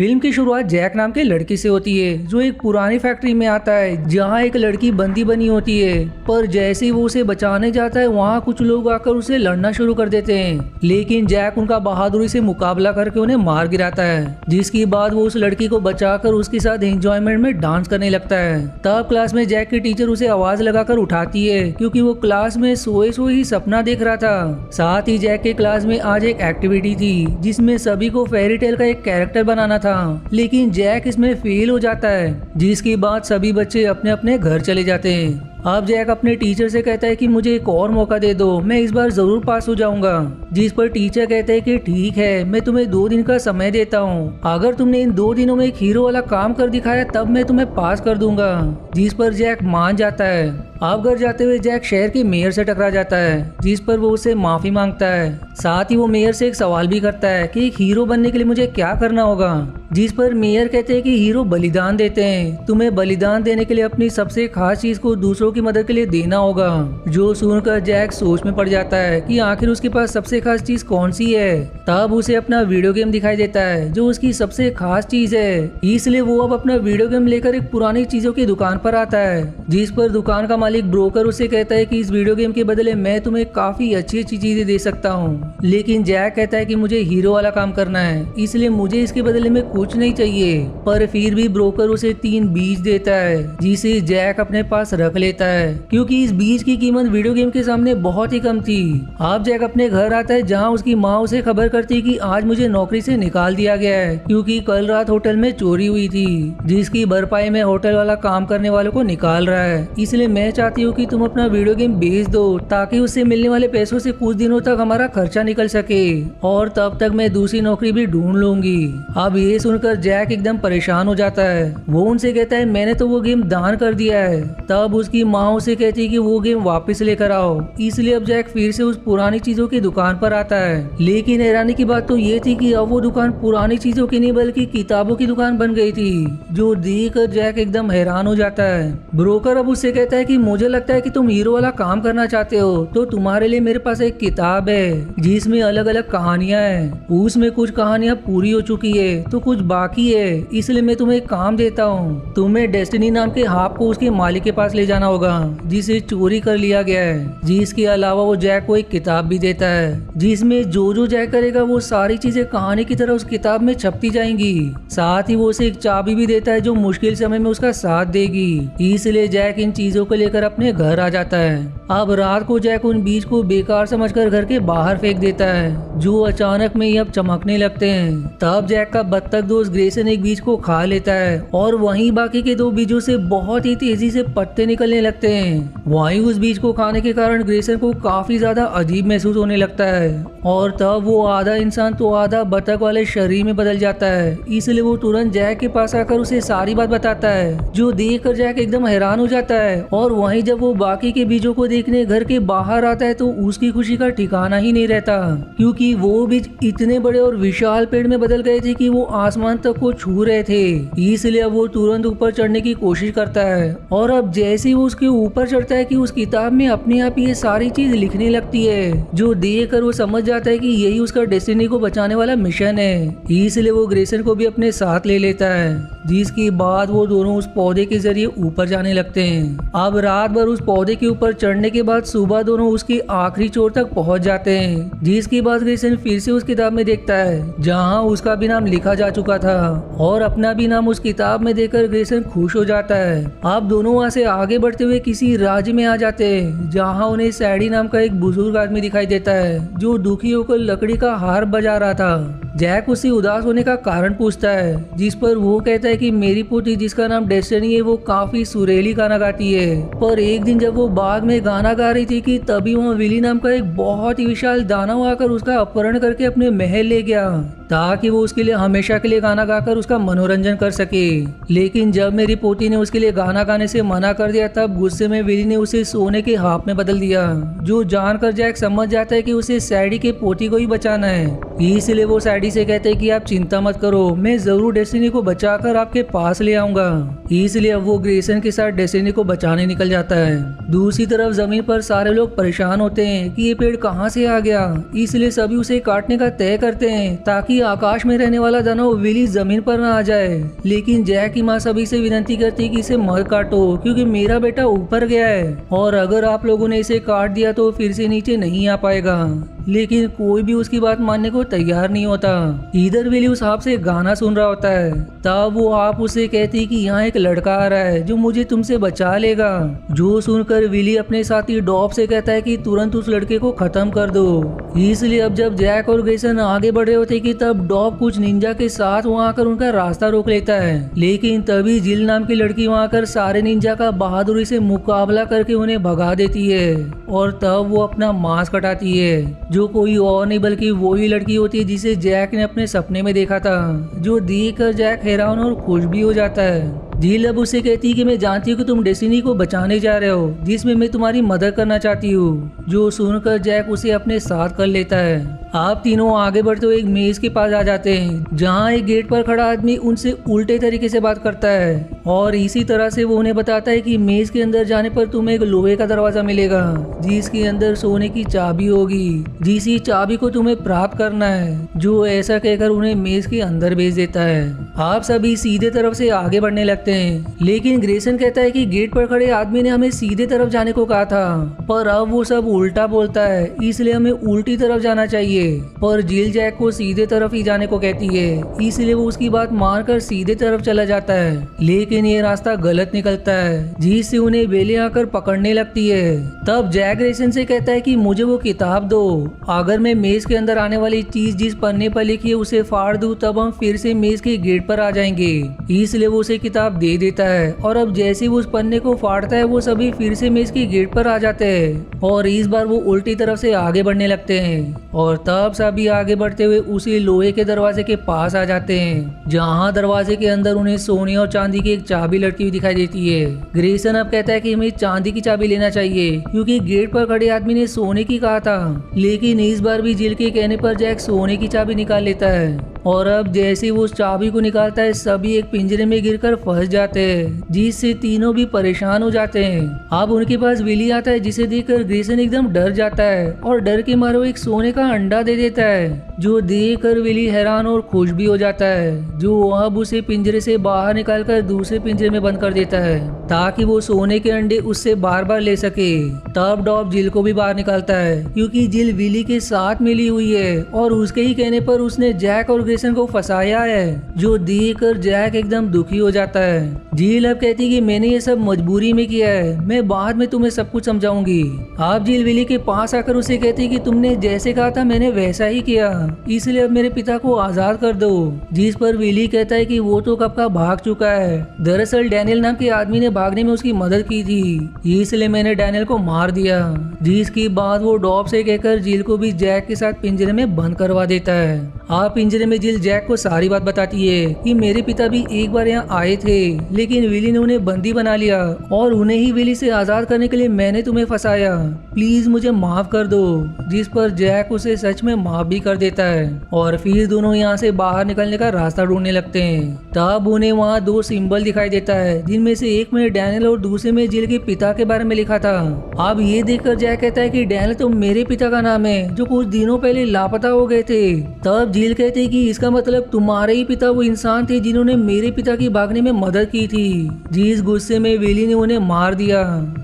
Film की शुरुआत Jack नाम के लड़के से होती है जो एक पुरानी फैक्ट्री में आता है जहां एक लड़की बंदी बनी होती है। पर जैसे ही वो उसे बचाने जाता है वहां कुछ लोग आकर उसे लड़ना शुरू कर देते हैं, लेकिन जैक उनका बहादुरी से मुकाबला करके उन्हें मार गिराता है। जिसके बाद वो उस लड़की को बचाकर उसके साथ एंजॉयमेंट में डांस करने लगता है। तब क्लास में जैक की टीचर उसे आवाज लगाकर उठाती है क्योंकि वो क्लास में सोए सोए ही सपना देख रहा था। साथ ही जैक के क्लास में आज एक एक्टिविटी थी जिसमें सभी को फेरी टेल का एक कैरेक्टर बनाना था, लेकिन जैक इसमें फेल हो जाता है। जिसके बाद सभी बच्चे अपने अपने घर चले जाते हैं। अब जैक अपने टीचर से कहता है कि मुझे एक और मौका दे दो, मैं इस बार जरूर पास हो जाऊंगा। जिस पर टीचर कहते हैं कि ठीक है, मैं तुम्हें 2 दिन का समय देता हूँ। अगर तुमने इन 2 दिनों में एक हीरो वाला काम कर दिखाया तब मैं तुम्हें पास कर दूंगा। जिस पर जैक मान जाता है। अब घर जाते हुए जैक शहर के मेयर से टकरा जाता है, जिस पर वो उससे माफी मांगता है। साथ ही वो मेयर से एक सवाल भी करता है कि एक हीरो बनने के लिए मुझे क्या करना होगा। जिस पर मेयर कहते हैं कि हीरो बलिदान देते हैं, तुम्हें बलिदान देने के लिए अपनी सबसे खास चीज को दूसरों की मदद के लिए देना होगा। जो सुनकर जैक सोच में पड़ जाता है कि आखिर उसके पास सबसे खास चीज कौन सी है। तब उसे अपना वीडियो गेम दिखाई देता है जो उसकी सबसे खास चीज है। इसलिए वो अब अपना वीडियो गेम लेकर एक पुरानी चीजों की दुकान पर आता है। जिस पर दुकान का मालिक ब्रोकर उसे कहता है कि इस वीडियो गेम के बदले मैं तुम्हें काफी अच्छी अच्छी चीजें दे सकता हूँ, लेकिन जैक कहता है कि मुझे हीरो वाला काम करना है, इसलिए मुझे इसके बदले में कुछ नहीं चाहिए। पर फिर भी ब्रोकर उसे 3 बीज देता है जिसे जैक अपने पास रख लेता है क्योंकि इस बीज की कीमत वीडियो गेम के सामने बहुत ही कम थी। अब जैक अपने घर आता है जहाँ उसकी माँ उसे खबर करती है कि आज मुझे नौकरी से निकाल दिया गया है क्योंकि कल रात होटल में चोरी हुई थी, जिसकी भरपाई में होटल वाला काम करने वालों को निकाल रहा है। इसलिए मैं चाहती हूँ कि तुम अपना वीडियो गेम बेच दो ताकि उससे मिलने वाले पैसों से कुछ दिनों तक हमारा खर्चा निकल सके, और तब तक मैं दूसरी नौकरी भी ढूंढ लूंगी। अब ये सुनकर जैक एकदम परेशान हो जाता है। वो उनसे कहता है मैंने तो वो गेम दान कर दिया है। तब उसकी माँ उसे कहती है कि वो गेम वापस लेकर आओ। इसलिए अब जैक फिर से उस पुरानी चीजों की दुकान पर आता है, लेकिन हैरानी की बात तो ये थी कि अब वो दुकान पुरानी चीजों की नहीं बल्कि किताबों की दुकान बन गई थी, जो देखकर जैक एकदम हैरान हो जाता है। ब्रोकर अब उससे कहता है कि मुझे लगता है कि तुम हीरो वाला काम करना चाहते हो, तो तुम्हारे लिए मेरे पास एक किताब है जिसमें अलग अलग कहानियां हैं। उसमें कुछ कहानियां पूरी हो चुकी है तो कुछ बाकी है, इसलिए मैं तुम्हें एक काम देता हूँ। तुम्हें डेस्टिनी नाम के हाप को उसके मालिक के पास ले जाना होगा जिसे चोरी कर लिया गया है। जिसके अलावा वो जैक को एक किताब भी देता है जिसमें जो जैक करेगा वो सारी चीजें कहानी की तरह उस किताब में छपती जाएंगी। साथ ही वो उसे एक चाबी भी देता है जो मुश्किल समय में उसका साथ देगी। इसलिए जैक इन चीजों को लेकर अपने घर आ जाता है। अब रात को जैक उन बीज को बेकार समझकर घर के बाहर फेंक देता है जो अचानक में ही अब चमकने लगते हैं। तब जैक का बत्तख दोस्त ग्रेसन एक बीज को खा लेता है और वहीं बाकी के 2 बीजों से बहुत ही तेजी से पत्ते निकलने लगते हैं। वहीं उस बीज को खाने के कारण ग्रेसन को काफी ज्यादा अजीब महसूस होने लगता है और तब वो आधा इंसान तो आधा बत्तख वाले शरीर में बदल जाता है। इसलिए वो तुरंत जैक के पास आकर उसे सारी बात बताता है, जो देखकर जैक एकदम हैरान हो जाता है। और वहीं जब वो बाकी के बीजों को देखने घर के बाहर आता है तो उसकी खुशी का ठिकाना ही नहीं रहता क्योंकि वो बीज इतने बड़े और विशाल पेड़ में बदल गए थे कि वो आसमान तक को छू रहे थे। इसलिए अब वो तुरंत ऊपर चढ़ने की कोशिश करता है और अब जैसे ही वो उसके ऊपर चढ़ता है कि उस किताब में अपने आप ये सारी चीज लिखने लगती है, जो देखकर वो समझ जाता है कि यही उसका डेस्टिनी को बचाने वाला मिशन है। इसलिए वो ग्रेसन को भी अपने साथ ले लेता है, जिसके बाद वो दोनों उस पौधे के जरिए ऊपर जाने लगते हैं। अब रात भर उस पौधे के ऊपर चढ़ने के बाद सुबह दोनों उसकी आखिरी चोर तक पहुंच जाते हैं, जिसके बाद ग्रेसन फिर से उस किताब में देखता है जहां उसका भी नाम लिखा जा चुका था और अपना भी नाम उस किताब में देखकर ग्रेसन खुश हो जाता है। अब दोनों वहां से आगे बढ़ते हुए किसी राज्य में आ जाते हैं जहां उन्हें सैडी नाम का एक बुजुर्ग आदमी दिखाई देता है जो दुखी होकर लकड़ी का हार बजा रहा था। जैक उससे उदास होने का कारण पूछता है, जिस पर वो कहता है कि मेरी पोती जिसका नाम डेस्टिनी है वो काफी सुरीली गाना गाती है। पर एक दिन जब वो बाग में गाना गा रही थी कि तभी वहाँ विली नाम का एक बहुत ही विशाल दानव आकर उसका अपहरण करके अपने महल ले गया ताकि वो उसके लिए हमेशा के लिए गाना गाकर उसका मनोरंजन कर सके। लेकिन जब मेरी पोती ने उसके लिए गाना गाने से मना कर दिया तब गुस्से में विली ने उसे सोने के हाथ में बदल दिया, जो जानकर जैक समझ जाता है कि उसे सैडी के पोती को ही बचाना है। इसलिए वो सैडी से कहते हैं कि आप चिंता मत करो, मैं जरूर डेस्टिनी को बचाकर आपके पास ले आऊंगा। इसलिए अब वो ग्रेसन के साथ डेस्टिनी को बचाने निकल जाता है। दूसरी तरफ जमीन पर सारे लोग परेशान होते हैं कि ये पेड़ कहाँ से आ गया, इसलिए सभी उसे काटने का तय करते हैं ताकि आकाश में रहने वाला दानव विली जमीन पर ना आ जाए। लेकिन जैक की माँ सभी से विनती करती कि इसे मत काटो क्योंकि मेरा बेटा ऊपर गया है और अगर आप लोगों ने इसे काट दिया तो फिर से नीचे नहीं आ पाएगा। लेकिन कोई भी उसकी बात मानने को तैयार नहीं होता। इधर विली उस सांप से गाना सुन रहा होता है। तब वो आप उसे कहती कि यहाँ एक लड़का आ रहा है जो मुझे तुमसे बचा लेगा। जो सुनकर विली अपने साथी डॉब से कहता है कि तुरंत उस लड़के को खत्म कर दो। इसलिए अब जब जैक और ग्रेसन आगे बढ़ रहे होते कि तब डॉब कुछ निंजा के साथ वहाँ आकर उनका रास्ता रोक लेता है। लेकिन तभी जिल नाम की लड़की वहाँ आकर सारे निंजा का बहादुरी से मुकाबला करके उन्हें भगा देती है और तब वो अपना मांस कटाती है, जो कोई और नहीं बल्कि वही लड़की होती है जिसे जैक ने अपने सपने में देखा था, जो देखकर जैक हैरान और खुश भी हो जाता है। झील अब उसे कहती है कि मैं जानती हूँ कि तुम डेस्टिनी को बचाने जा रहे हो जिसमें मैं तुम्हारी मदद करना चाहती हूँ। जो सुनकर जैक उसे अपने साथ कर लेता है। आप तीनों आगे बढ़ते हुए एक मेज के पास आ जाते हैं जहाँ एक गेट पर खड़ा आदमी उनसे उल्टे तरीके से बात करता है और इसी तरह से वो उन्हें बताता है कि मेज के अंदर जाने पर तुम्हें एक लोहे का दरवाजा मिलेगा जिसके अंदर सोने की चाबी होगी, जिस चाबी को तुम्हें प्राप्त करना है। जो ऐसा कहकर उन्हें मेज के अंदर भेज देता है। आप सभी सीधे तरफ से आगे बढ़ने लगते हैं। लेकिन ग्रेसन कहता है कि गेट पर खड़े आदमी ने हमें सीधे तरफ जाने को कहा था पर अब वो सब उल्टा बोलता है, इसलिए हमें उल्टी तरफ जाना चाहिए। पर जिल जैक को सीधे तरफ ही जाने को कहती है, इसलिए वो उसकी बात मानकर सीधे तरफ चला जाता है। लेकिन ये रास्ता गलत निकलता है जिससे उन्हें बेले आकर पकड़ने लगती है। तब जैक ग्रेसन से कहता है कि मुझे वो किताब दो, अगर मैं मेज के अंदर आने वाली चीज जिस पन्ने पर लिखी है उसे फाड़ दूं तब हम फिर से मेज के गेट पर आ जाएंगे। इसलिए वो उसे किताब दे देता है और अब जैसे वो उस पन्ने को फाड़ता है वो सभी फिर से मेज के गेट पर आ जाते हैं और इस बार वो उल्टी तरफ से आगे बढ़ने लगते हैं। और तब सभी आगे बढ़ते हुए उसी लोहे के दरवाजे के पास आ जाते हैं जहाँ दरवाजे के अंदर उन्हें सोने और चांदी की एक चाबी लटकी हुई दिखाई देती है। ग्रेसन अब कहता है कि हमें चांदी की चाबी लेना चाहिए क्योंकि गेट पर खड़े आदमी ने सोने की कहा था। लेकिन इस बार भी जिल के कहने पर जैक सोने की चाबी निकाल लेता है और अब जैसे वो उस चाबी को निकालता है सभी एक पिंजरे में गिरकर फंस जाते हैं जिससे तीनों भी परेशान हो जाते हैं। अब उनके पास विली आता है जिसे देखकर ग्रेसन एकदम डर जाता है और डर के मारे वो एक सोने का अंडा दे देता है, जो देखकर विली हैरान और खुश भी हो जाता है। जो अब उसे पिंजरे से बाहर निकालकर दूसरे पिंजरे में बंद कर देता है ताकि वो सोने के अंडे उससे बार बार ले सके। तब डॉब जिल को भी बाहर निकालता है क्योंकि जिल विली के साथ मिली हुई है और उसके ही कहने पर उसने जैक और ग्रेसन को फंसाया है, जो देखकर जैक एकदम दुखी हो जाता है। झील अब कहती है कि मैंने ये सब मजबूरी में किया है, मैं बाद में तुम्हें सब कुछ समझाऊंगी। आप झील विली के पास आकर उसे कहती है कि तुमने जैसे कहा था मैंने वैसा ही किया, इसलिए अब मेरे पिता को आजाद कर दो। जिस पर विली कहता है कि वो तो कब का भाग चुका है, दरअसल डैनियल नाम के आदमी ने भागने में उसकी मदद की थी, इसलिए मैंने डैनियल को मार दिया। जिसके बाद वो डॉब से कहकर जिल को भी जैक के साथ पिंजरे में बंद करवा देता है। आप पिंजरे में जिल जैक को सारी बात बताती है कि मेरे पिता भी एक बार यहाँ आए थे लेकिन विली ने उन्हें बंदी बना लिया और उन्हें ही विली से आजाद करने के लिए मैंने तुम्हें फंसाया, प्लीज मुझे माफ कर दो। जिस पर जैक उसे सच में माफ भी कर देता है और फिर दोनों यहाँ से बाहर निकलने का रास्ता ढूंढने लगते हैं। तब उन्हें वहाँ दो सिंबल दिखाई देता है जिनमें से एक में डैनियल और दूसरे में जिल के पिता के बारे में लिखा था। अब ये देखकर जैक कहता है कि डैनियल तो मेरे पिता का नाम है जो कुछ दिनों पहले लापता हो गए थे। तब जिल कहते कि इसका मतलब तुम्हारे ही पिता वो इंसान थे जिन्होंने मेरे पिता की भागने में मदद की थी। जिस गुस्से में विली ने उन्हें मार दिया,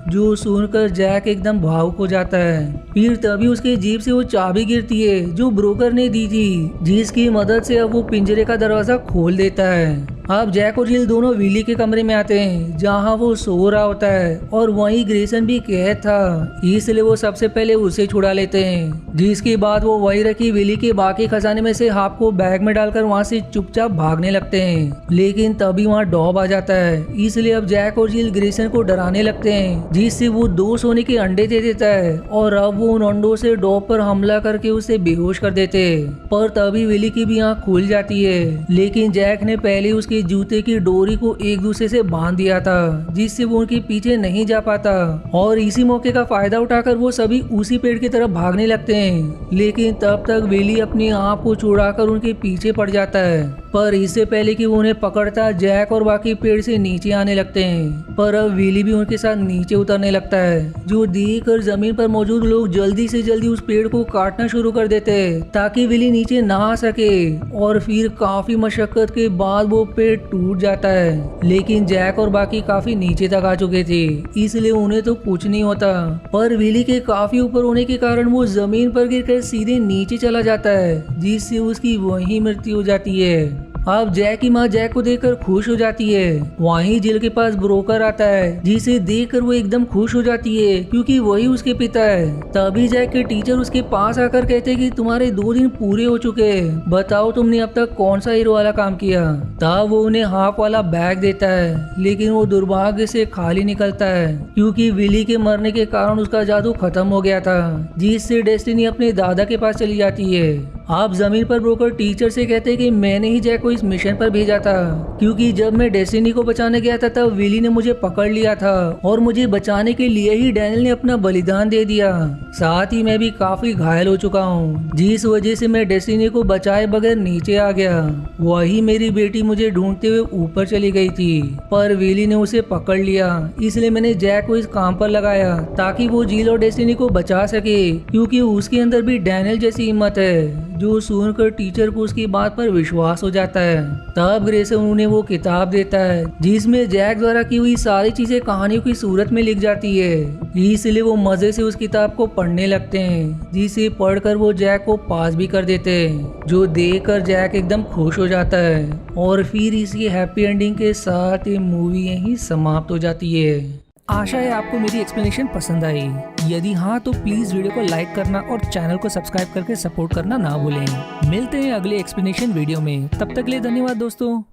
जो सुनकर जैक एकदम भावुक हो जाता है। फिर तभी उसके जीप से वो चाबी गिरती है जो ब्रोकर ने दी थी, जिसकी मदद से अब वो पिंजरे का दरवाजा खोल देता है। अब जैक और जिल दोनों विली के कमरे में आते हैं जहां वो सो रहा होता है और वहीं ग्रेसन भी कैद था, इसलिए वो सबसे पहले उसे छुड़ा लेते हैं। जिसके बाद वो वही रखी विली के बाकी खजाने में से हाफ को बैग में डालकर वहां से चुपचाप भागने लगते हैं। लेकिन तभी वहां डॉब आ जाता है, इसलिए अब जैक और जिल ग्रेसन को डराने लगते हैं जिससे वो 2 सोने के अंडे दे देता है और अब वो उन अंडों से डॉब पर हमला करके उसे बेहोश कर देते हैं। पर तभी विली की भी आंख खुल जाती है, लेकिन जैक ने पहले उसके जूते की डोरी को एक दूसरे से बांध दिया था जिससे वो उनके पीछे नहीं जा पाता और इसी मौके का फायदा उठाकर वो सभी उसी पेड़ की तरफ भागने लगते हैं। लेकिन तब तक विली अपनी आंख को छुड़ाकर उनके पीछे पड़ जाता है, पर इससे पहले कि वो उन्हें पकड़ता, जैक और बाकी पेड़ से नीचे आने लगते हैं। पर अब विली भी उनके साथ नीचे उतरने लगता है, जो देखकर जमीन पर मौजूद लोग जल्दी से जल्दी उस पेड़ को काटना शुरू कर देते हैं ताकि विली नीचे ना आ सके। और फिर काफी मशक्कत के बाद वो पेड़ टूट जाता है, लेकिन जैक और बाकी काफी नीचे तक आ चुके थे, इसलिए उन्हें तो कुछ नहीं होता। पर विली के काफी ऊपर होने के कारण वो जमीन पर गिरकर सीधे नीचे चला जाता है, जिससे उसकी वहीं मृत्यु हो जाती है। अब जैक की माँ जैक को देखकर खुश हो जाती है। वहीं जिल के पास ब्रोकर आता है, जिसे देखकर वो एकदम खुश हो जाती है क्योंकि वही उसके पिता है। तभी जैक के टीचर उसके पास आकर कहते हैं कि तुम्हारे 2 दिन पूरे हो चुके हैं, बताओ तुमने अब तक कौन सा हीरो वाला काम किया। तब वो उन्हें हाफ वाला बैग देता है, लेकिन वो दुर्भाग्य से खाली निकलता है क्योंकि विली के मरने के कारण उसका जादू खत्म हो गया था, जिससे डेस्टिनी अपने दादा के पास चली जाती है। आप जमीन पर ब्रोकर टीचर से कहते हैं कि मैंने ही जैक को इस मिशन पर भेजा था, क्योंकि जब मैं डेस्टिनी को बचाने गया था तब विली ने मुझे पकड़ लिया था और मुझे बचाने के लिए ही डैनियल ने अपना बलिदान दे दिया। साथ ही मैं भी काफी घायल हो चुका हूँ, जिस वजह से मैं डेस्टिनी को बचाए बगैर नीचे आ गया। वही मेरी बेटी मुझे ढूंढते हुए ऊपर चली गई थी, पर विली ने उसे पकड़ लिया, इसलिए मैंने जैक को इस काम पर लगाया ताकि वो जिल और डेस्टिनी को बचा सके, क्योंकि उसके अंदर भी डैनियल जैसी हिम्मत है। जो सुनकर टीचर को उसकी बात पर विश्वास हो जाता है। तब ग्रेसन उन्हें वो किताब देता है जिसमें जैक द्वारा की हुई सारी चीजें कहानियों की सूरत में लिख जाती है, इसलिए वो मजे से उस किताब को पढ़ने लगते हैं, जिसे पढ़कर वो जैक को पास भी कर देते हैं, जो देखकर जैक एकदम खुश हो जाता है। और फिर इसी हैप्पी एंडिंग के साथ ये मूवी यहीं समाप्त हो जाती है। आशा है आपको मेरी एक्सप्लेनेशन पसंद आई। यदि हाँ तो प्लीज वीडियो को लाइक करना और चैनल को सब्सक्राइब करके सपोर्ट करना ना भूलें। मिलते हैं अगले एक्सप्लेनेशन वीडियो में, तब तक के लिए धन्यवाद दोस्तों।